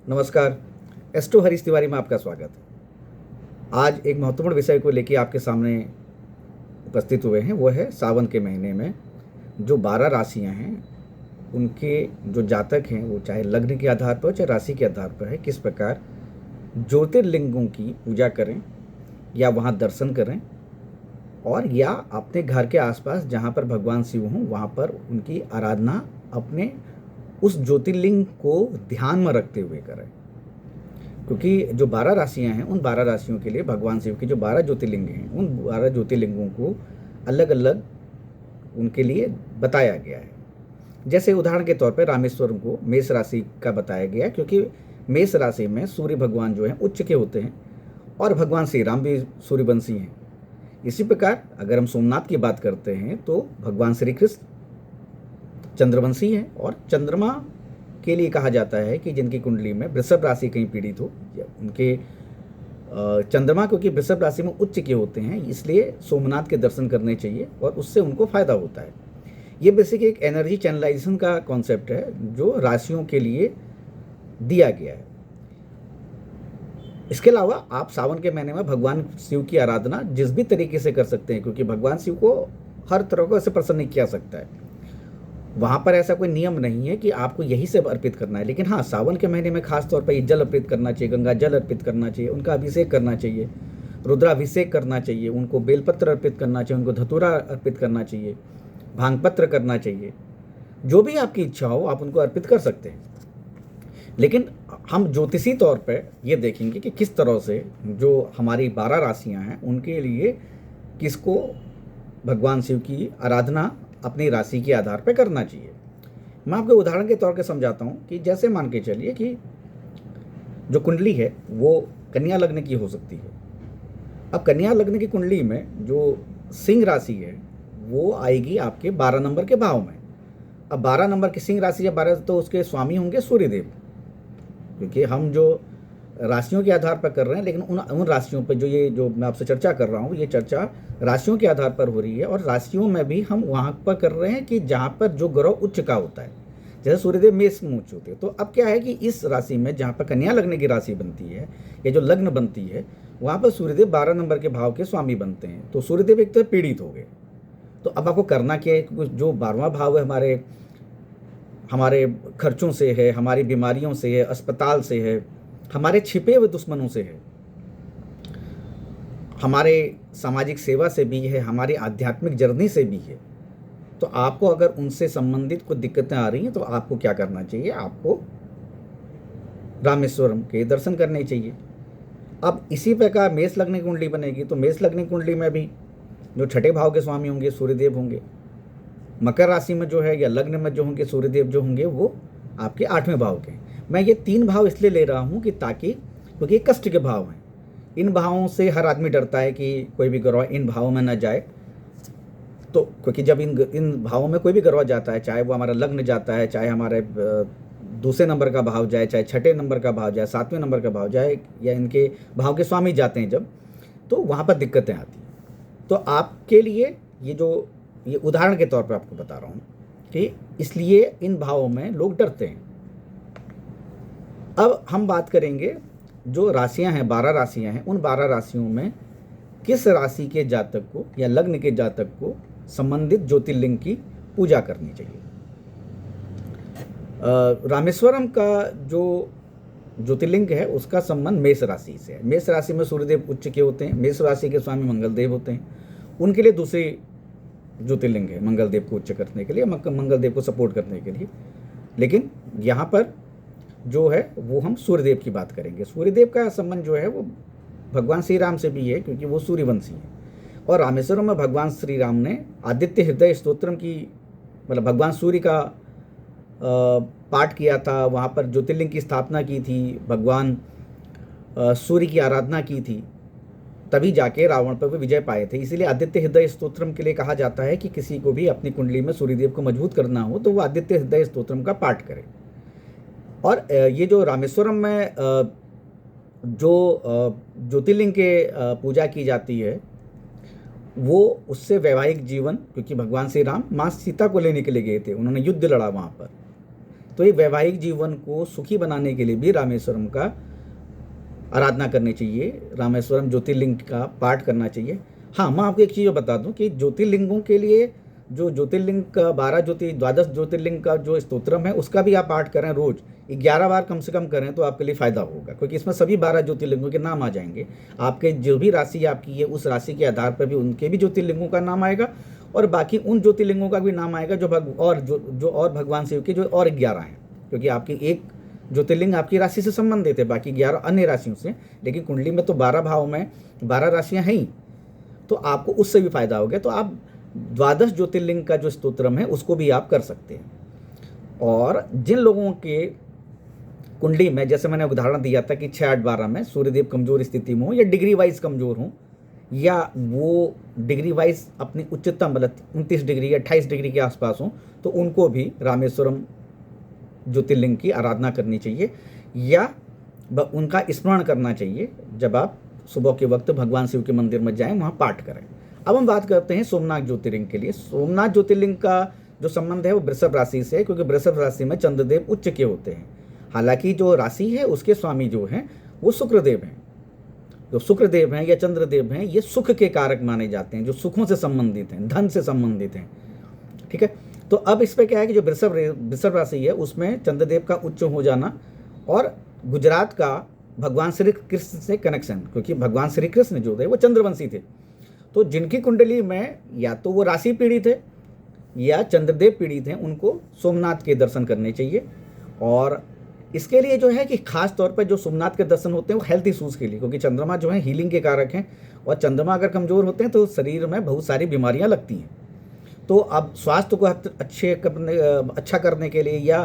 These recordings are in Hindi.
नमस्कार। एस्ट्रो हरीश तिवारी में आपका स्वागत है। आज एक महत्वपूर्ण विषय को लेकर आपके सामने उपस्थित हुए हैं। वो है सावन के महीने में जो 12 राशियां हैं उनके जो जातक हैं, वो चाहे लग्न के आधार पर चाहे राशि के आधार पर है, किस प्रकार ज्योतिर्लिंगों की पूजा करें या वहाँ दर्शन करें, और या अपने घर के आसपास जहाँ पर भगवान शिव हों वहाँ पर उनकी आराधना अपने उस ज्योतिर्लिंग को ध्यान में रखते हुए करें। क्योंकि जो 12 राशियां हैं, उन 12 राशियों के लिए भगवान शिव के जो 12 ज्योतिर्लिंग हैं, उन 12 ज्योतिर्लिंगों को अलग अलग उनके लिए बताया गया है। जैसे उदाहरण के तौर पर रामेश्वरम को मेष राशि का बताया गया, क्योंकि मेष राशि में सूर्य भगवान जो हैं उच्च के होते हैं और भगवान श्री राम भी सूर्यवंशी हैं। इसी प्रकार अगर हम सोमनाथ की बात करते हैं तो भगवान श्री कृष्ण चंद्रवंशी है, और चंद्रमा के लिए कहा जाता है कि जिनकी कुंडली में वृषभ राशि कहीं पीड़ित हो, या उनके चंद्रमा क्योंकि वृषभ राशि में उच्च के होते हैं, इसलिए सोमनाथ के दर्शन करने चाहिए और उससे उनको फायदा होता है। ये बेसिक एक एनर्जी चैनलाइजेशन का कॉन्सेप्ट है जो राशियों के लिए दिया गया है। इसके अलावा आप सावन के महीने में भगवान शिव की आराधना जिस भी तरीके से कर सकते हैं, क्योंकि भगवान शिव को हर तरह को ऐसे प्रसन्न नहीं किया सकता है। वहाँ पर ऐसा कोई नियम नहीं है कि आपको यही सब अर्पित करना है, लेकिन हाँ, सावन के महीने में खास तौर पर ये जल अर्पित करना चाहिए, गंगा जल अर्पित करना चाहिए, उनका अभिषेक करना चाहिए, रुद्राभिषेक करना चाहिए, उनको बेलपत्र अर्पित करना चाहिए, उनको धतूरा अर्पित करना चाहिए, भांगपत्र करना चाहिए। जो भी आपकी इच्छा हो आप उनको अर्पित कर सकते हैं। लेकिन हम ज्योतिषी तौर पर ये देखेंगे कि किस तरह से जो हमारी 12 राशियाँ हैं उनके लिए किसको भगवान शिव की आराधना अपनी राशि के आधार पर करना चाहिए। मैं आपको उदाहरण के तौर पे समझाता हूँ कि जैसे मान के चलिए कि जो कुंडली है वो कन्या लग्न की हो सकती है। अब कन्या लग्न की कुंडली में जो सिंह राशि है वो आएगी आपके 12 नंबर के भाव में। अब 12 नंबर की सिंह राशि या 12, तो उसके स्वामी होंगे सूर्यदेव, क्योंकि हम जो राशियों के आधार पर कर रहे हैं, लेकिन उन राशियों पर जो मैं आपसे चर्चा कर रहा हूँ, ये चर्चा राशियों के आधार पर हो रही है। और राशियों में भी हम वहाँ पर कर रहे हैं कि जहाँ पर जो ग्रह उच्च का होता है, जैसे सूर्यदेव मेष में उच्च होते हैं। तो अब क्या है कि इस राशि में जहाँ पर कन्या लग्न की राशि बनती है या जो लग्न बनती है, वहाँ पर सूर्यदेव 12 नंबर के भाव के स्वामी बनते हैं। तो सूर्यदेव एक तरह पीड़ित हो गए। तो अब आपको करना क्या है, क्योंकि जो 12वां भाव है हमारे खर्चों से है, हमारी बीमारियों से है, अस्पताल से है, हमारे छिपे हुए दुश्मनों से है, हमारे सामाजिक सेवा से भी है, हमारी आध्यात्मिक जर्नी से भी है। तो आपको अगर उनसे संबंधित कुछ दिक्कतें आ रही हैं तो आपको क्या करना चाहिए, आपको रामेश्वरम के दर्शन करने चाहिए। अब इसी प्रकार मेष लग्न की कुंडली बनेगी तो मेष लग्न की कुंडली में भी जो छठे भाव के स्वामी होंगे सूर्यदेव होंगे। मकर राशि में जो है या लग्न में जो होंगे सूर्यदेव जो होंगे वो आपके 8वें भाव के। मैं ये 3 भाव इसलिए ले रहा हूँ कि ताकि, क्योंकि ये कष्ट के भाव हैं, इन भावों से हर आदमी डरता है कि कोई भी ग्रह इन भावों में न जाए। तो क्योंकि जब इन भावों में कोई भी ग्रह जाता है, चाहे वो हमारा लग्न जाता है, चाहे हमारे दूसरे नंबर का भाव जाए, चाहे छठे नंबर का भाव जाए, 7वें नंबर का भाव जाए, या इनके भाव के स्वामी जाते हैं जब, तो वहाँ पर दिक्कतें आती हैं। तो आपके लिए ये उदाहरण के तौर पर आपको बता रहा हूँ कि इसलिए इन भावों में लोग डरते हैं। अब हम बात करेंगे जो राशियां हैं, 12 राशियां हैं, उन 12 राशियों में किस राशि के जातक को या लग्न के जातक को संबंधित ज्योतिर्लिंग की पूजा करनी चाहिए। रामेश्वरम का जो ज्योतिर्लिंग है उसका संबंध मेष राशि से है। मेष राशि में सूर्यदेव उच्च के होते हैं, मेष राशि के स्वामी मंगलदेव होते हैं। उनके लिए दूसरी ज्योतिर्लिंग है मंगलदेव को उच्च करने के लिए, मंगलदेव को सपोर्ट करने के लिए। लेकिन यहाँ पर जो है वो हम सूर्यदेव की बात करेंगे। सूर्यदेव का संबंध जो है वो भगवान श्री राम से भी है, क्योंकि वो सूर्यवंशी है। और रामेश्वरम में भगवान श्री राम ने आदित्य हृदय स्तोत्रम की, मतलब भगवान सूर्य का पाठ किया था, वहाँ पर ज्योतिर्लिंग की स्थापना की थी, भगवान सूर्य की आराधना की थी, तभी जाके रावण पर वे विजय पाए थे। इसीलिए आदित्य हृदय स्तोत्रम के लिए कहा जाता है कि किसी को भी अपनी कुंडली में सूर्यदेव को मजबूत करना हो तो वो आदित्य हृदय स्तोत्रम का पाठ करे। और ये जो रामेश्वरम में जो ज्योतिर्लिंग के पूजा की जाती है वो उससे वैवाहिक जीवन, क्योंकि भगवान श्री राम माँ सीता को लेने के लिए गए थे, उन्होंने युद्ध लड़ा वहाँ पर, तो ये वैवाहिक जीवन को सुखी बनाने के लिए भी रामेश्वरम का आराधना करनी चाहिए, रामेश्वरम ज्योतिर्लिंग का पाठ करना चाहिए। हाँ, मैं आपको एक चीज़ बता दूं कि ज्योतिर्लिंगों के लिए जो ज्योतिर्लिंग का 12 ज्योतिर्लिंग का जो स्तोत्रम है उसका भी आप पाठ करें, रोज 11 बार कम से कम करें तो आपके लिए फ़ायदा होगा, क्योंकि इसमें सभी 12 ज्योतिर्लिंगों के नाम आ जाएंगे। आपके जो भी राशि आपकी है उस राशि के आधार पर भी उनके भी ज्योतिर्लिंगों का नाम आएगा, और बाकी उन ज्योतिर्लिंगों का भी नाम आएगा जो और भगवान शिव के जो और 11 हैं, क्योंकि आपकी एक ज्योतिर्लिंग आपकी राशि से संबंधित है, बाकी 11 अन्य राशियों से। लेकिन कुंडली में तो 12 भाव में 12 राशियां हैं ही, तो आपको उससे भी फायदा हो गया। तो आप 12 ज्योतिर्लिंग का जो स्तोत्रम है उसको भी आप कर सकते हैं। और जिन लोगों के कुंडली में, जैसे मैंने उदाहरण दिया था कि 6, 8, 12 में सूर्यदेव कमजोर स्थिति में हो या डिग्री वाइज कमजोर हो, या वो डिग्री वाइज अपनी उच्चतम मतलब 29 डिग्री या 28 डिग्री के आसपास हो, तो उनको भी रामेश्वरम ज्योतिर्लिंग की आराधना करनी चाहिए या उनका स्मरण करना चाहिए। जब आप सुबह के वक्त भगवान शिव के मंदिर में जाएं, वहाँ पाठ करें। अब हम बात करते हैं सोमनाथ ज्योतिर्लिंग के लिए। सोमनाथ ज्योतिर्लिंग का जो संबंध है वो वृषभ राशि से है, क्योंकि वृषभ राशि में चंद्रदेव उच्च के होते हैं। हालांकि जो राशि है उसके स्वामी जो हैं वो शुक्रदेव हैं। जो शुक्रदेव हैं या चंद्रदेव हैं ये सुख के कारक माने जाते हैं, जो सुखों से संबंधित हैं, धन से संबंधित हैं। ठीक है, तो अब इस पर क्या है कि जो वृषभ राशि है उसमें चंद्रदेव का उच्च हो जाना और गुजरात का भगवान श्री कृष्ण से कनेक्शन, क्योंकि भगवान श्री कृष्ण जो थे वो चंद्रवंशी थे। तो जिनकी कुंडली में या तो वो राशि पीड़ित है या चंद्रदेव पीड़ित हैं, उनको सोमनाथ के दर्शन करने चाहिए। और इसके लिए जो है कि खास तौर पर जो सोमनाथ के दर्शन होते हैं वो हेल्थ इशूज़ के लिए, क्योंकि चंद्रमा जो है हीलिंग के कारक हैं, और चंद्रमा अगर कमज़ोर होते हैं तो शरीर में बहुत सारी बीमारियां लगती हैं। तो अब स्वास्थ्य को अच्छा करने के लिए या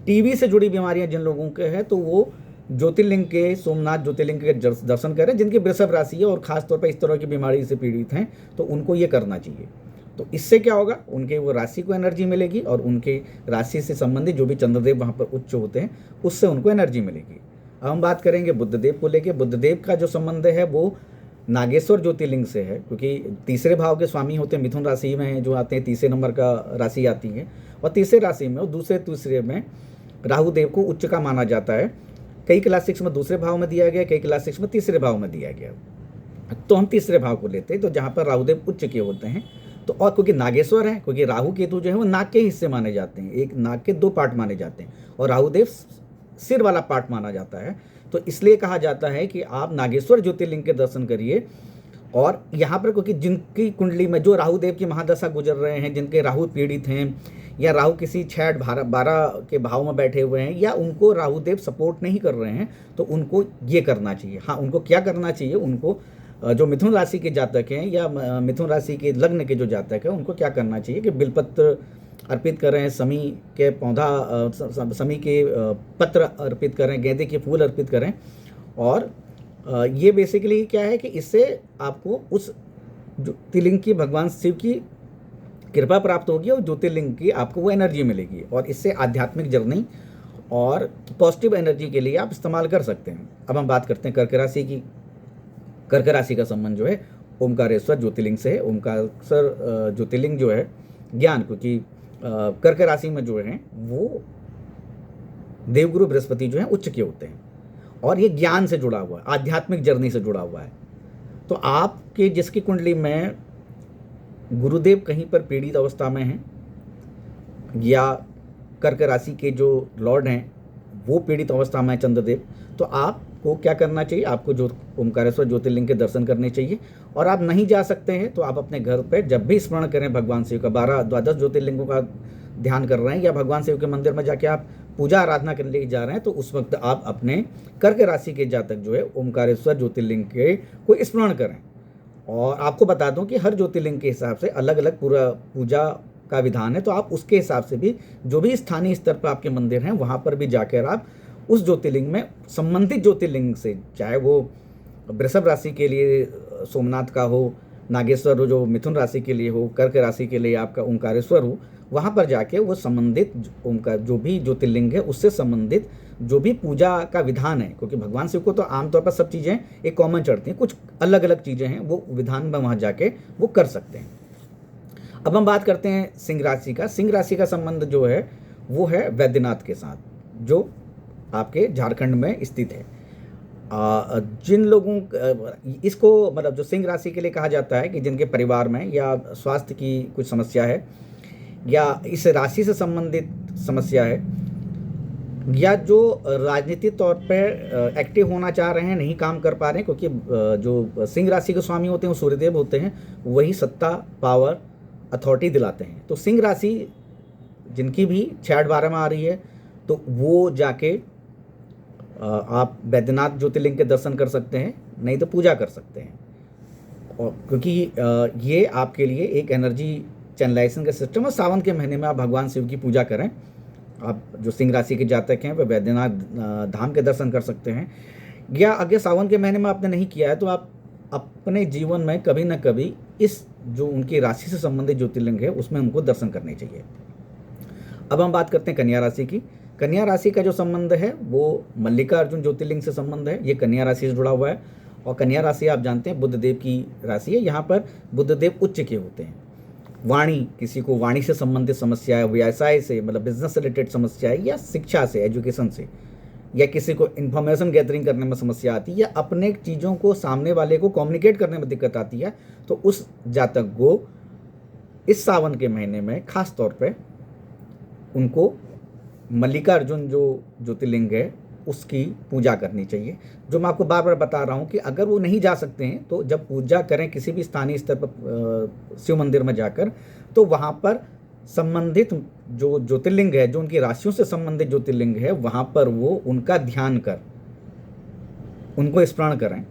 टीबी से जुड़ी बीमारियां जिन लोगों के हैं तो वो ज्योतिर्लिंग के, सोमनाथ ज्योतिर्लिंग के दर्शन करें। जिनकी वृषभ राशि है और खासतौर पर इस तरह की बीमारी से पीड़ित हैं तो उनको ये करना चाहिए। तो इससे क्या होगा, उनके वो राशि को एनर्जी मिलेगी और उनके राशि से संबंधित जो भी चंद्रदेव वहाँ पर उच्च होते हैं उससे उनको एनर्जी मिलेगी। अब हम बात करेंगे बुद्धदेव को लेके। बुद्धदेव का जो संबंध है वो नागेश्वर ज्योतिर्लिंग से है, क्योंकि तीसरे भाव के स्वामी होते हैं, मिथुन राशि में जो आते हैं, तीसरे नंबर का राशि आती है, और तीसरे राशि में और तीसरे में राहु देव को उच्च का माना जाता है। कई क्लासिक्स में दूसरे भाव में दिया गया, कई क्लासिक्स में तीसरे भाव में दिया गया। तो हम तीसरे भाव को लेते हैं, तो जहाँ पर राहुदेव उच्च के होते हैं। तो और क्योंकि नागेश्वर है, क्योंकि राहु केतु जो है वो नाग के हिस्से माने जाते हैं, एक नाग के 2 पार्ट माने जाते हैं, और राहुदेव सिर वाला पार्ट माना जाता है। तो इसलिए कहा जाता है कि आप नागेश्वर ज्योतिर्लिंग के दर्शन करिए। और यहाँ पर क्योंकि जिनकी कुंडली में जो राहुदेव की महादशा गुजर रहे हैं, जिनके राहु पीड़ित हैं या राहु किसी 6, 12 के भाव में बैठे हुए हैं या उनको राहुदेव सपोर्ट नहीं कर रहे हैं, तो उनको ये करना चाहिए। हाँ, उनको क्या करना चाहिए, उनको जो मिथुन राशि के जातक हैं या मिथुन राशि के लग्न के जो जातक हैं उनको क्या करना चाहिए कि बिलपत्र अर्पित करें, समी के समी के पत्र अर्पित करें, गेंदे के फूल अर्पित करें। और ये बेसिकली क्या है कि इससे आपको उस ज्योतिर्लिंग की, भगवान शिव की कृपा प्राप्त होगी और ज्योतिर्लिंग की आपको वो एनर्जी मिलेगी, और इससे आध्यात्मिक जर्नी और पॉजिटिव एनर्जी के लिए आप इस्तेमाल कर सकते हैं। अब हम बात करते हैं कर्क राशि की। कर्क राशि का संबंध जो है ओमकारेश्वर ज्योतिर्लिंग से है। ओमकारेश्वर ज्योतिर्लिंग जो है ज्ञान, क्योंकि कर्क राशि में जो है वो देवगुरु बृहस्पति जो है उच्च के होते हैं, और ये ज्ञान से जुड़ा हुआ है, आध्यात्मिक जर्नी से जुड़ा हुआ है। तो आपके जिसकी कुंडली में गुरुदेव कहीं पर पीड़ित अवस्था में हैं या कर्क राशि के जो लॉर्ड हैं वो पीड़ित अवस्था में है चंद्रदेव, तो आपको क्या करना चाहिए, आपको जो ओमकारेश्वर ज्योतिर्लिंग के दर्शन करने चाहिए। और आप नहीं जा सकते हैं तो आप अपने घर पे जब भी स्मरण करें भगवान शिव का, 12 ज्योतिर्लिंगों का ध्यान कर रहे हैं या भगवान शिव के मंदिर में जाके आप पूजा आराधना करने के लिए जा रहे हैं, तो उस वक्त आप अपने कर्क राशि के जातक जो है ओमकारेश्वर ज्योतिर्लिंग के को स्मरण करें। और आपको बता दूं कि हर ज्योतिर्लिंग के हिसाब से अलग अलग पूरा पूजा का विधान है, तो आप उसके हिसाब से भी जो भी स्थानीय स्तर पर आपके मंदिर हैं वहाँ पर भी जाकर आप उस ज्योतिर्लिंग में संबंधित ज्योतिर्लिंग से, चाहे वो वृषभ राशि के लिए सोमनाथ का हो, नागेश्वर हो जो मिथुन राशि के लिए हो, कर्क राशि के लिए आपका ओंकारेश्वर हो, वहाँ पर जाके वो संबंधित ओंकार जो भी ज्योतिर्लिंग है उससे संबंधित जो भी पूजा का विधान है, क्योंकि भगवान शिव को तो आमतौर पर सब चीज़ें एक कॉमन चढ़ती हैं, कुछ अलग अलग चीज़ें हैं, वो विधान में वहाँ जाके वो कर सकते हैं। अब हम बात करते हैं सिंह राशि का। सिंह राशि का संबंध जो है वो है वैद्यनाथ के साथ, जो आपके झारखंड में स्थित है। जिन लोगों इसको मतलब जो सिंह राशि के लिए कहा जाता है कि जिनके परिवार में या स्वास्थ्य की कुछ समस्या है या इस राशि से संबंधित समस्या है या जो राजनीतिक तौर पर एक्टिव होना चाह रहे हैं, नहीं काम कर पा रहे हैं, क्योंकि जो सिंह राशि के स्वामी होते हैं वो सूर्यदेव होते हैं, वही सत्ता, पावर, अथॉरिटी दिलाते हैं। तो सिंह राशि जिनकी भी 6-8-12 में आ रही है तो वो जाके आप वैद्यनाथ ज्योतिर्लिंग के दर्शन कर सकते हैं, नहीं तो पूजा कर सकते हैं। और क्योंकि ये आपके लिए एक एनर्जी चैनलाइजेशन का सिस्टम है। सावन के महीने में आप भगवान शिव की पूजा करें। आप जो सिंह राशि के जातक हैं वह वैद्यनाथ धाम के दर्शन कर सकते हैं। या अगर सावन के महीने में आपने नहीं किया है तो आप अपने जीवन में कभी ना कभी इस जो उनकी राशि से संबंधित ज्योतिर्लिंग है उसमें उनको दर्शन करने चाहिए। अब हम बात करते हैं कन्या राशि की। कन्या राशि का जो संबंध है वो मल्लिकार्जुन ज्योतिर्लिंग से संबंध है। ये कन्या राशि से जुड़ा हुआ है और कन्या राशि आप जानते हैं बुध देव की राशि है। यहाँ पर बुध देव उच्च के होते हैं। वाणी, किसी को वाणी से संबंधित समस्या है, व्यवसाय से मतलब बिजनेस से रिलेटेड समस्या है, या शिक्षा से, एजुकेशन से, या किसी को इन्फॉर्मेशन गैदरिंग करने में समस्या आती है, या अपने चीज़ों को सामने वाले को कम्युनिकेट करने में दिक्कत आती है, तो उस जातक को इस सावन के महीने में खास तौर पे उनको मल्लिकार्जुन जो ज्योतिर्लिंग है उसकी पूजा करनी चाहिए। जो मैं आपको बार बार बता रहा हूँ कि अगर वो नहीं जा सकते हैं तो जब पूजा करें किसी भी स्थानीय स्तर पर शिव मंदिर में जाकर, तो वहाँ पर संबंधित जो ज्योतिर्लिंग है, जो उनकी राशियों से संबंधित ज्योतिर्लिंग है, वहाँ पर वो उनका ध्यान कर उनको स्मरण करें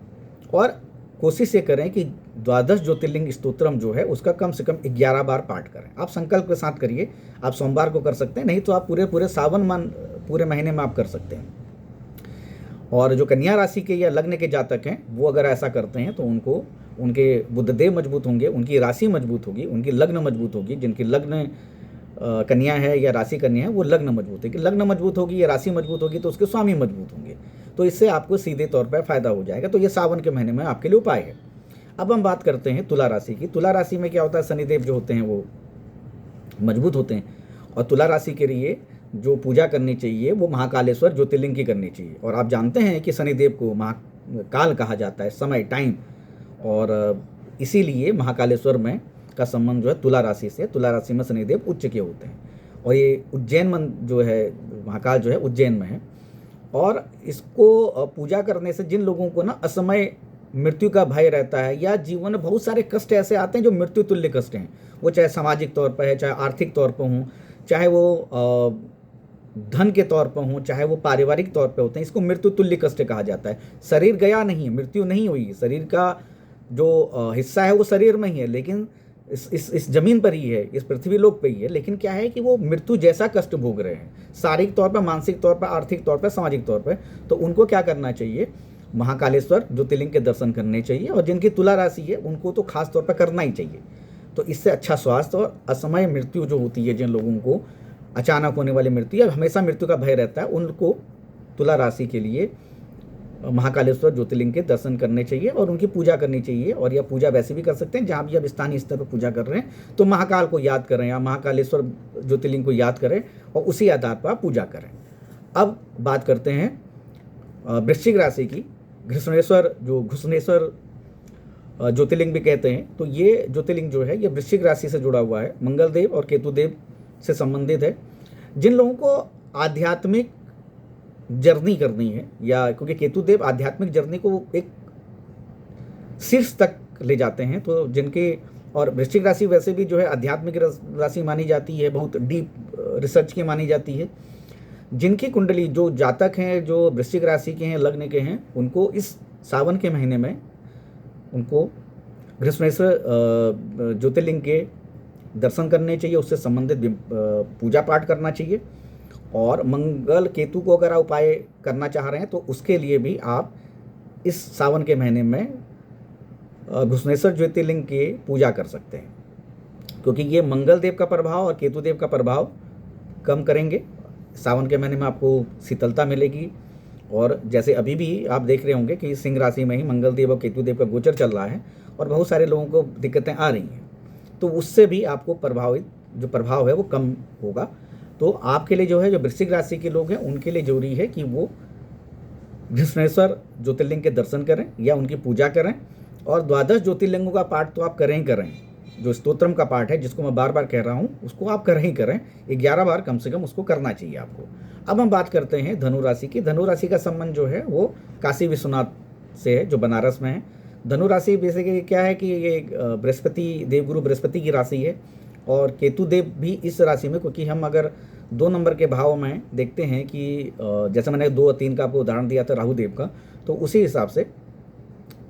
और कोशिश ये करें कि 12 ज्योतिर्लिंग स्तोत्रम जो है उसका कम से कम 11 बार पाठ करें। आप संकल्प के साथ करिए। आप सोमवार को कर सकते हैं, नहीं तो आप पूरे सावन पूरे महीने में आप कर सकते हैं। और जो कन्या राशि के या लग्न के जातक हैं वो अगर ऐसा करते हैं तो उनको उनके बुधदेव मजबूत होंगे, उनकी राशि मजबूत होगी, उनकी लग्न मजबूत होगी। जिनकी लग्न कन्या है या राशि कन्या है वो लग्न मजबूत है कि लग्न मजबूत होगी या राशि मजबूत होगी तो उसके स्वामी मजबूत होंगे। तो इससे आपको सीधे तौर पर फायदा हो जाएगा। तो ये सावन के महीने में आपके लिए उपाय है। अब हम बात करते हैं तुला राशि की। तुला राशि में क्या होता है, शनिदेव जो होते हैं वो मजबूत होते हैं और तुला राशि के लिए जो पूजा करनी चाहिए वो महाकालेश्वर ज्योतिर्लिंग की करनी चाहिए। और आप जानते हैं कि शनिदेव को महाकाल कहा जाता है, समय, टाइम, और इसीलिए महाकालेश्वर में का संबंध जो है तुला राशि से। तुला राशि में शनिदेव उच्च के होते हैं और ये उज्जैन मन जो है महाकाल जो है उज्जैन में है। और इसको पूजा करने से जिन लोगों को ना असमय मृत्यु का भय रहता है या जीवन में बहुत सारे कष्ट ऐसे आते हैं जो मृत्यु तुल्य कष्ट हैं, वो चाहे सामाजिक तौर पर है, चाहे आर्थिक तौर पर हों, चाहे वो धन के तौर पर हों, चाहे वो पारिवारिक तौर पर होते हैं, इसको मृत्यु तुल्य कष्ट कहा जाता है। शरीर गया नहीं, मृत्यु नहीं हुई, शरीर का जो हिस्सा है वो शरीर में ही है, लेकिन इस जमीन पर ही है, इस पृथ्वी लोक पे ही है, लेकिन क्या है कि वो मृत्यु जैसा कष्ट भोग रहे हैं, शारीरिक तौर पर, मानसिक तौर पर, आर्थिक तौर पर, सामाजिक तौर पर। तो उनको क्या करना चाहिए, महाकालेश्वर ज्योतिर्लिंग के दर्शन करने चाहिए। और जिनकी तुला राशि है उनको तो खास तौर पर करना ही चाहिए। तो इससे अच्छा स्वास्थ्य और असमय मृत्यु जो होती है, जिन लोगों को अचानक होने वाली मृत्यु या हमेशा मृत्यु का भय रहता है, उनको तुला राशि के लिए महाकालेश्वर ज्योतिर्लिंग के दर्शन करने चाहिए और उनकी पूजा करनी चाहिए। और यह पूजा वैसे भी कर सकते हैं, जहाँ भी आप स्थानीय स्तर पर पूजा कर रहे हैं तो महाकाल को याद करें या महाकालेश्वर ज्योतिर्लिंग को याद करें और उसी आधार पर आप पूजा करें। अब बात करते हैं वृश्चिक राशि की। घृष्णेश्वर ज्योतिर्लिंग भी कहते हैं। तो ये ज्योतिर्लिंग जो है ये वृश्चिक राशि से जुड़ा हुआ है, मंगल देव और केतु देव से संबंधित है। जिन लोगों को आध्यात्मिक जर्नी करनी है, या क्योंकि केतु देव आध्यात्मिक जर्नी को एक शीर्ष तक ले जाते हैं, तो जिनके, और वृश्चिक राशि वैसे भी जो है आध्यात्मिक राशि मानी जाती है, बहुत डीप रिसर्च की मानी जाती है। जिनकी कुंडली, जो जातक हैं जो वृश्चिक राशि के हैं, लग्न के हैं, उनको इस सावन के महीने में उनको घृष्णेश्वर ज्योतिर्लिंग के दर्शन करने चाहिए, उससे संबंधित पूजा पाठ करना चाहिए। और मंगल केतु को अगर आप उपाय करना चाह रहे हैं तो उसके लिए भी आप इस सावन के महीने में घृष्णेश्वर ज्योतिर्लिंग की पूजा कर सकते हैं, क्योंकि ये मंगल देव का प्रभाव और केतु देव का प्रभाव कम करेंगे। सावन के महीने में आपको शीतलता मिलेगी। और जैसे अभी भी आप देख रहे होंगे कि सिंह राशि में ही मंगल देव और केतु देव का गोचर चल रहा है और बहुत सारे लोगों को दिक्कतें आ रही हैं, तो उससे भी आपको जो प्रभाव है वो कम होगा। तो आपके लिए जो है, जो वृश्चिक राशि के लोग हैं उनके लिए जरूरी है कि वो घृष्णेश्वर ज्योतिर्लिंग के दर्शन करें या उनकी पूजा करें, और द्वादश ज्योतिर्लिंगों का पाठ तो आप करें ही करें। जो स्तोत्रम का पाठ है, जिसको मैं बार बार कह रहा हूँ, उसको आप करें ही करें, 11 बार कम से कम उसको करना चाहिए आपको। अब हम बात करते हैं धनु राशि की। धनु राशि का संबंध जो है वो काशी विश्वनाथ से है, जो बनारस में है। धनु राशि बेसिकली क्या है कि ये बृहस्पति, देवगुरु बृहस्पति की राशि है, और केतु देव भी इस राशि में, क्योंकि हम अगर 2 नंबर के भाव में देखते हैं कि जैसे मैंने 2 और 3 का आपको उदाहरण दिया था राहु देव का, तो उसी हिसाब से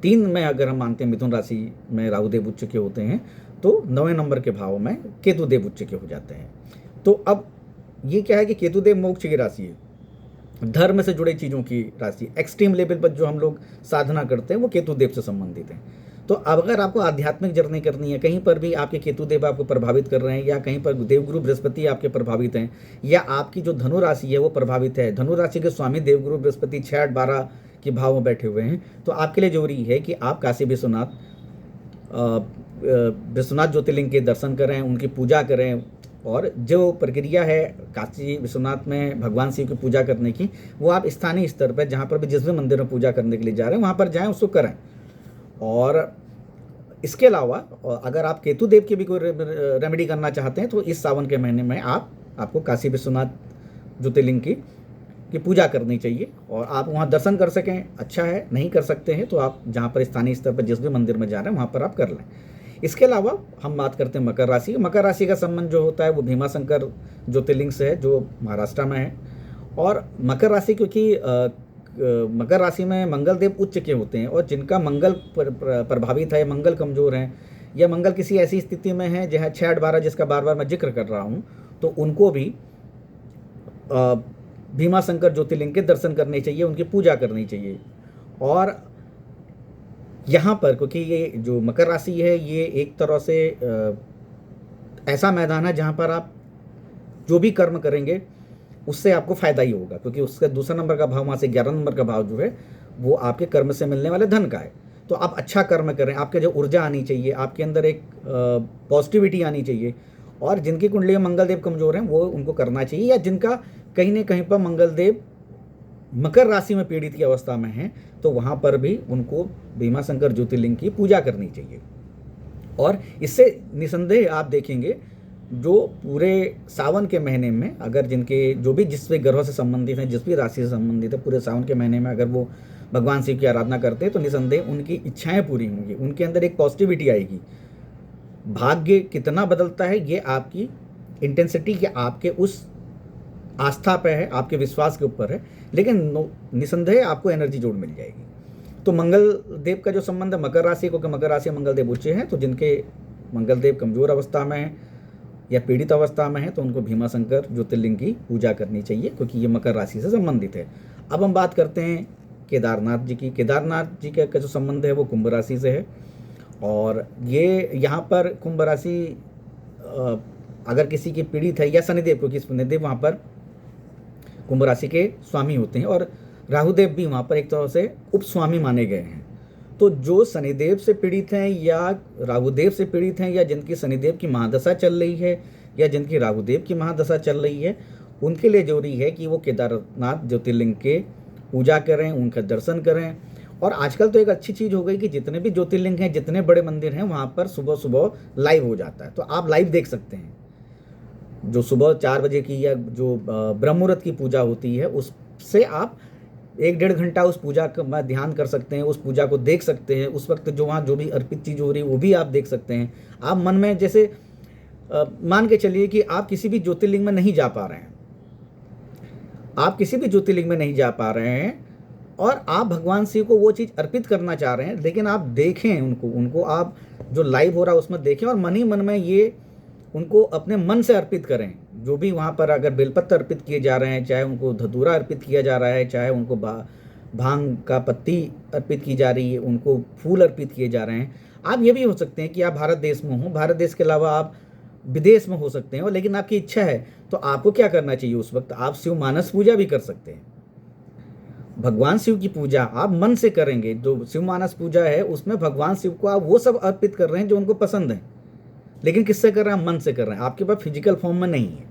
3 में अगर हम मानते हैं मिथुन राशि में राहु देव उच्च के होते हैं, तो 9वें नंबर के भाव में केतु देव उच्च के हो जाते हैं। तो अब ये क्या है कि केतु देव मोक्ष की राशि है, धर्म से जुड़े चीज़ों की राशि, एक्सट्रीम लेवल पर जो हम लोग साधना करते हैं वो केतु देव से संबंधित है। तो अब अगर आपको आध्यात्मिक जर्नी करनी है, कहीं पर भी आपके केतु देव आपको प्रभावित कर रहे हैं, या कहीं पर देवगुरु बृहस्पति आपके प्रभावित हैं, या आपकी जो धनु राशि है वो प्रभावित है, धनु राशि के स्वामी देवगुरु बृहस्पति 6, 8, 12 के भाव में बैठे हुए हैं, तो आपके लिए जरूरी है कि आप काशी विश्वनाथ ज्योतिर्लिंग के दर्शन करें, उनकी पूजा करें, और जो प्रक्रिया है काशी विश्वनाथ में भगवान शिव की पूजा करने की, वो आप स्थानीय स्तर पर जहाँ पर भी जिस भी मंदिर में पूजा करने के लिए जा रहे हैं वहाँ पर जाएं, उसको करें। और इसके अलावा अगर आप केतु देव की भी कोई रेमेडी करना चाहते हैं, तो इस सावन के महीने में आपको काशी विश्वनाथ ज्योतिर्लिंग की पूजा करनी चाहिए, और आप वहाँ दर्शन कर सकें, अच्छा है। नहीं कर सकते हैं तो आप जहाँ पर स्थानीय स्तर पर जिस भी मंदिर में जा रहे हैं वहाँ पर आप कर लें। इसके अलावा हम बात करते हैं मकर राशि। मकर राशि का संबंध जो होता है वो भीमा शंकर ज्योतिर्लिंग से है, जो महाराष्ट्र में है। और मकर राशि, क्योंकि मकर राशि में मंगल देव उच्च के होते हैं, और जिनका मंगल प्रभावित है, मंगल कमजोर हैं, या मंगल किसी ऐसी स्थिति में है जहाँ 6, 8, 12 जिसका बार बार मैं जिक्र कर रहा हूँ, तो उनको भी भीमा शंकर ज्योतिर्लिंग के दर्शन करने चाहिए, उनकी पूजा करनी चाहिए। और यहाँ पर क्योंकि ये जो मकर राशि है ये एक तरह से ऐसा मैदान है जहाँ पर आप जो भी कर्म करेंगे उससे आपको फ़ायदा ही होगा, क्योंकि उसका दूसरा नंबर का भाव, वहाँ से 11 नंबर का भाव जो है वो आपके कर्म से मिलने वाले धन का है। तो आप अच्छा कर्म करें, आपके जो ऊर्जा आनी चाहिए, आपके अंदर एक पॉजिटिविटी आनी चाहिए। और जिनकी कुंडली में मंगल देव कमज़ोर हैं वो उनको करना चाहिए, या जिनका कहीं ना कहीं पर मंगल देव मकर राशि में पीड़ित की अवस्था में हैं, तो वहाँ पर भी उनको भीमा शंकर ज्योतिर्लिंग की पूजा करनी चाहिए। और इससे निसंदेह आप देखेंगे जो पूरे सावन के महीने में अगर जिनके जो भी जिस भी ग्रह से संबंधित हैं, जिस भी राशि से संबंधित है, पूरे सावन के महीने में अगर वो भगवान शिव की आराधना करते हैं, तो निसंदेह उनकी इच्छाएं पूरी होंगी, उनके अंदर एक पॉजिटिविटी आएगी। भाग्य कितना बदलता है ये आपकी इंटेंसिटी या आपके उस आस्था पे है, आपके विश्वास के ऊपर है, लेकिन निसंदेह आपको एनर्जी जोड़ मिल जाएगी। तो मंगल देव का जो संबंध है मकर राशि को, कि मकर राशि मंगल देव उच्च हैं, तो जिनके मंगल देव कमजोर अवस्था में है या पीड़ित अवस्था में है, तो उनको भीमा शंकर ज्योतिर्लिंग की पूजा करनी चाहिए, क्योंकि ये मकर राशि से संबंधित है। अब हम बात करते हैं केदारनाथ जी की। केदारनाथ जी का जो संबंध है वो कुंभ राशि से है, और ये यहाँ पर कुंभ राशि अगर किसी की पीड़ित है, या शनिदेव, क्योंकि शनिदेव वहाँ पर कुंभ राशि के स्वामी होते हैं, और राहुदेव भी वहाँ पर एक तरह से उपस्वामी माने गए हैं। तो जो शनिदेव से पीड़ित हैं या राहुदेव से पीड़ित हैं, या जिनकी शनिदेव की महादशा चल रही है या जिनकी राहुदेव की महादशा चल रही है, उनके लिए जरूरी है कि वो केदारनाथ ज्योतिर्लिंग के पूजा करें, उनका दर्शन करें। और आजकल तो एक अच्छी चीज़ हो गई कि जितने भी ज्योतिर्लिंग हैं, जितने बड़े मंदिर हैं, वहाँ पर सुबह सुबह लाइव हो जाता है, तो आप लाइव देख सकते हैं। जो सुबह 4 बजे की या जो ब्रह्म मुहूर्त की पूजा होती है, उससे आप 1-1.5 घंटा उस पूजा का ध्यान कर सकते हैं, उस पूजा को देख सकते हैं। उस वक्त जो वहाँ जो भी अर्पित चीज़ हो रही है वो भी आप देख सकते हैं। आप मन में जैसे मान के चलिए कि आप किसी भी ज्योतिर्लिंग में नहीं जा पा रहे हैं, आप किसी भी ज्योतिर्लिंग में नहीं जा पा रहे हैं, और आप भगवान शिव को वो चीज़ अर्पित करना चाह रहे हैं, लेकिन आप देखें उनको आप जो लाइव हो रहा है उसमें देखें, और मन ही मन में ये उनको अपने मन से अर्पित करें। जो भी वहाँ पर अगर बेलपत्र अर्पित किए जा रहे हैं, चाहे उनको धतूरा अर्पित किया जा रहा है, चाहे उनको भांग का पत्ती अर्पित की जा रही है, उनको फूल अर्पित किए जा रहे हैं। आप ये भी हो सकते हैं कि आप भारत देश में हो, भारत देश के अलावा आप विदेश में हो सकते हैं, लेकिन आपकी इच्छा है तो आपको क्या करना चाहिए उस वक्त, आप शिव मानस पूजा भी कर सकते हैं। भगवान शिव की पूजा आप मन से करेंगे। जो शिव मानस पूजा है उसमें भगवान शिव को आप वो सब अर्पित कर रहे हैं जो उनको पसंद है, लेकिन किससे कर रहे हैं, मन से कर रहे हैं, आपके पास फिजिकल फॉर्म में नहीं है।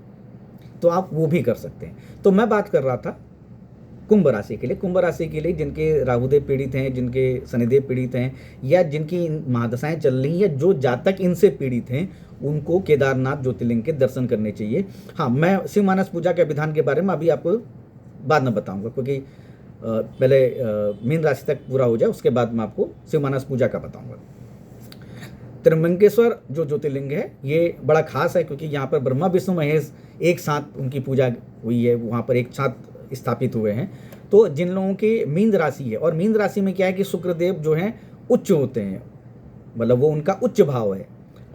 तो आप वो भी कर सकते हैं। तो मैं बात कर रहा था कुंभ राशि के लिए। कुंभ राशि के लिए जिनके राहुदेव पीड़ित हैं, जिनके शनिदेव पीड़ित हैं, या जिनकी महादशाएं चल रही हैं, जो जातक इनसे पीड़ित हैं, उनको केदारनाथ ज्योतिर्लिंग के दर्शन करने चाहिए। हाँ, मैं शिव मानस पूजा के विधान के बारे में अभी आपको बाद में बताऊंगा, क्योंकि पहले मीन राशि तक पूरा हो जाए, उसके बाद मैं आपको शिव मानस पूजा का बताऊंगा। त्र्यंबकेश्वर जो ज्योतिर्लिंग है ये बड़ा खास है, क्योंकि यहाँ पर ब्रह्मा विष्णु महेश एक साथ उनकी पूजा हुई है, वहाँ पर एक साथ स्थापित हुए हैं। तो जिन लोगों की मीन राशि है, और मीन राशि में क्या है कि शुक्रदेव जो हैं उच्च होते हैं, मतलब वो उनका उच्च भाव है,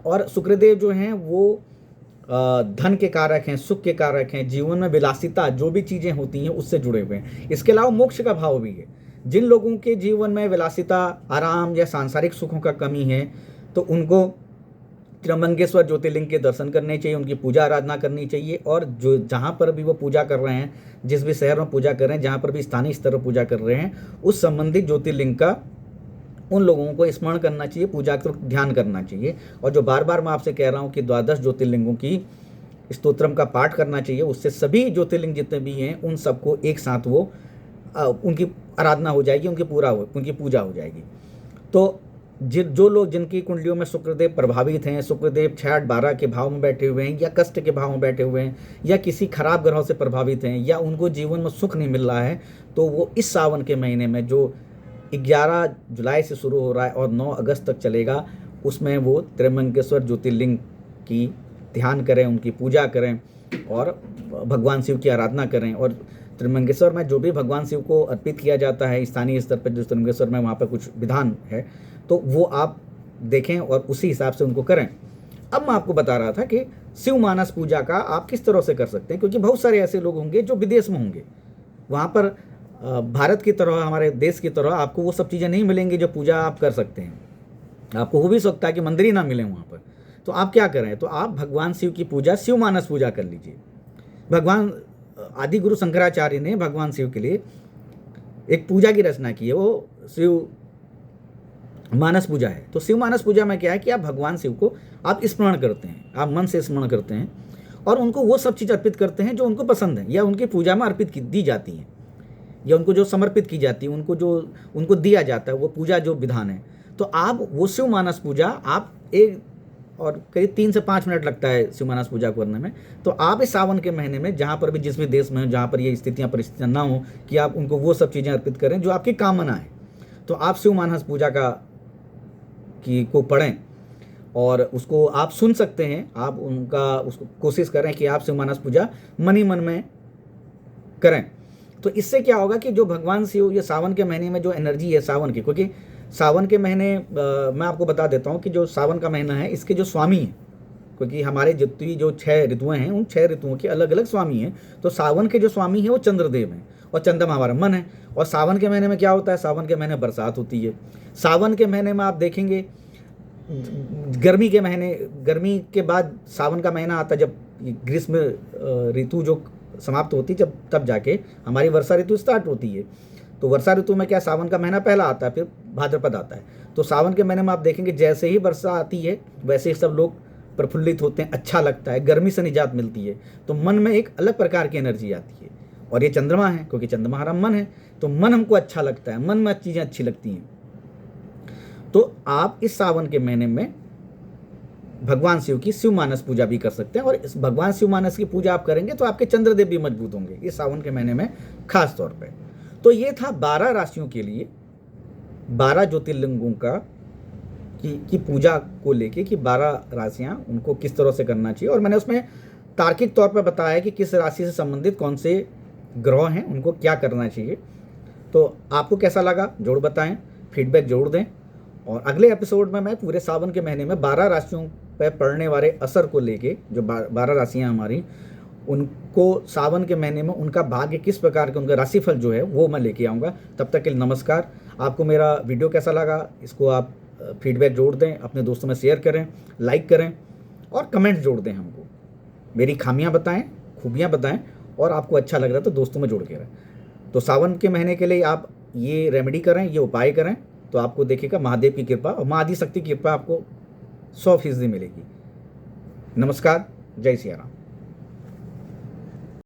और शुक्रदेव जो हैं वो धन के कारक हैं, सुख के कारक हैं, जीवन में विलासिता जो भी चीज़ें होती हैं उससे जुड़े हुए हैं। इसके अलावा मोक्ष का भाव भी है। जिन लोगों के जीवन में विलासिता, आराम या सांसारिक सुखों का कमी है, तो उनको त्र्यंबकेश्वर ज्योतिर्लिंग के दर्शन करने चाहिए, उनकी पूजा आराधना करनी चाहिए। और जो जहाँ पर भी वो पूजा कर रहे हैं, जिस भी शहर में पूजा कर रहे हैं, जहाँ पर भी स्थानीय स्तर पर पूजा कर रहे हैं, उस संबंधित ज्योतिर्लिंग का उन लोगों को स्मरण करना चाहिए, पूजा का ध्यान करना चाहिए। और जो बार बार मैं आपसे कह रहा हूँ कि द्वादश ज्योतिर्लिंगों की स्तोत्रम का पाठ करना चाहिए, उससे सभी ज्योतिर्लिंग जितने भी हैं उन सबको एक साथ वो उनकी आराधना हो जाएगी, उनकी पूजा हो जाएगी। तो जो लोग जिनकी कुंडलियों में शुक्रदेव प्रभावित हैं, शुक्रदेव 6-8-12 के भाव में बैठे हुए हैं, या कष्ट के भाव में बैठे हुए हैं, या किसी खराब ग्रहों से प्रभावित हैं, या उनको जीवन में सुख नहीं मिल रहा है, तो वो इस सावन के महीने में जो 11 जुलाई से शुरू हो रहा है और 9 अगस्त तक चलेगा, उसमें वो त्र्यंबकेश्वर ज्योतिर्लिंग की ध्यान करें, उनकी पूजा करें और भगवान शिव की आराधना करें। और त्र्यंबकेश्वर में जो भी भगवान शिव को अर्पित किया जाता है स्थानीय स्तर पर, जो त्र्यंबकेश्वर में वहाँ पर कुछ विधान है, तो वो आप देखें और उसी हिसाब से उनको करें। अब मैं आपको बता रहा था कि शिव मानस पूजा का आप किस तरह से कर सकते हैं, क्योंकि बहुत सारे ऐसे लोग होंगे जो विदेश में होंगे, वहाँ पर भारत की तरह, हमारे देश की तरह आपको वो सब चीज़ें नहीं मिलेंगी जो पूजा आप कर सकते हैं। आपको हो भी सकता है कि मंदिर ही ना मिले वहाँ पर, तो आप क्या करें, तो आप भगवान शिव की पूजा शिव मानस पूजा कर लीजिए। भगवान आदि गुरु शंकराचार्य ने भगवान शिव के लिए एक पूजा की रचना की है, वो शिव मानस पूजा है। तो शिव मानस पूजा में क्या है कि आप भगवान शिव को आप स्मरण करते हैं, आप मन से स्मरण करते हैं, और उनको वो सब चीज़ अर्पित करते हैं जो उनको पसंद है, या उनकी पूजा में अर्पित दी जाती हैं, या उनको जो समर्पित की जाती है, उनको दिया जाता है, वो पूजा जो विधान है। तो आप वो शिव मानस पूजा आप और करीब 3 से 5 मिनट लगता है शिव मानस पूजा करने में। तो आप इस सावन के महीने में जहाँ पर भी, जिस भी देश में हो, जहाँ पर ये परिस्थितियाँ ना हो कि आप उनको वो सब चीज़ें अर्पित करें जो आपकी कामना है, तो आप शिव मानस पूजा को पढ़ें और उसको आप सुन सकते हैं। आप उसको कोशिश करें कि आप शिव मानस पूजा मन ही मन में करें। तो इससे क्या होगा कि जो भगवान शिव, ये सावन के महीने में जो एनर्जी है सावन की, क्योंकि सावन के महीने मैं आपको बता देता हूँ कि जो सावन का महीना है इसके जो स्वामी हैं, क्योंकि हमारे जितनी जो 6 ऋतुएं हैं उन 6 ऋतुओं के अलग अलग स्वामी हैं। तो सावन के जो स्वामी हैं वो चंद्रदेव हैं, और चंद्रमा हमारा मन है। और सावन के महीने में क्या होता है, सावन के महीने बरसात होती है। सावन के महीने में आप देखेंगे गर्मी के बाद सावन का महीना आता है, जब ग्रीष्म ऋतु जो समाप्त होती है, तब जाके हमारी वर्षा ऋतु स्टार्ट होती है। तो वर्षा ऋतु में क्या, सावन का महीना पहला आता है, फिर भाद्रपद आता है। तो सावन के महीने में आप देखेंगे जैसे ही वर्षा आती है वैसे ही सब लोग प्रफुल्लित होते हैं, अच्छा लगता है, गर्मी से निजात मिलती है, तो मन में एक अलग प्रकार की एनर्जी आती है। और ये चंद्रमा है, क्योंकि चंद्रमा हमारा मन है, तो मन हमको अच्छा लगता है, मन में चीज़ें अच्छी लगती हैं। तो आप इस सावन के महीने में भगवान शिव की शिव मानस पूजा भी कर सकते हैं, और इस भगवान शिव मानस की पूजा आप करेंगे तो आपके चंद्रदेव भी मजबूत होंगे इस सावन के महीने में खास तौर पे। तो ये था 12 राशियों के लिए 12 ज्योतिर्लिंगों की पूजा को लेके कि 12 राशियां उनको किस तरह से करना चाहिए, और मैंने उसमें तार्किक तौर पर बताया कि किस राशि से संबंधित कौन से ग्रह हैं, उनको क्या करना चाहिए। तो आपको कैसा लगा जरूर बताएं, फीडबैक जरूर दें। और अगले एपिसोड में मैं पूरे सावन के महीने में 12 राशियों पर पड़ने वाले असर को लेके, जो 12 राशियां हमारी, उनको सावन के महीने में उनका भाग्य किस प्रकार के, उनका राशिफल जो है वो मैं लेके आऊँगा। तब तक के लिए नमस्कार। आपको मेरा वीडियो कैसा लगा, इसको आप फीडबैक जोड़ दें, अपने दोस्तों में शेयर करें, लाइक करें और कमेंट जोड़ दें। हमको मेरी खामियां बताएं, खूबियां बताएं, और आपको अच्छा लग रहा है तो दोस्तों में जोड़ के रहें। तो सावन के महीने के लिए आप ये रेमेडी करें, ये उपाय करें, तो आपको देखिएगा महादेव की कृपा और माँ आदि शक्ति की कृपा आपको 100% मिलेगी। नमस्कार, जय सिया राम।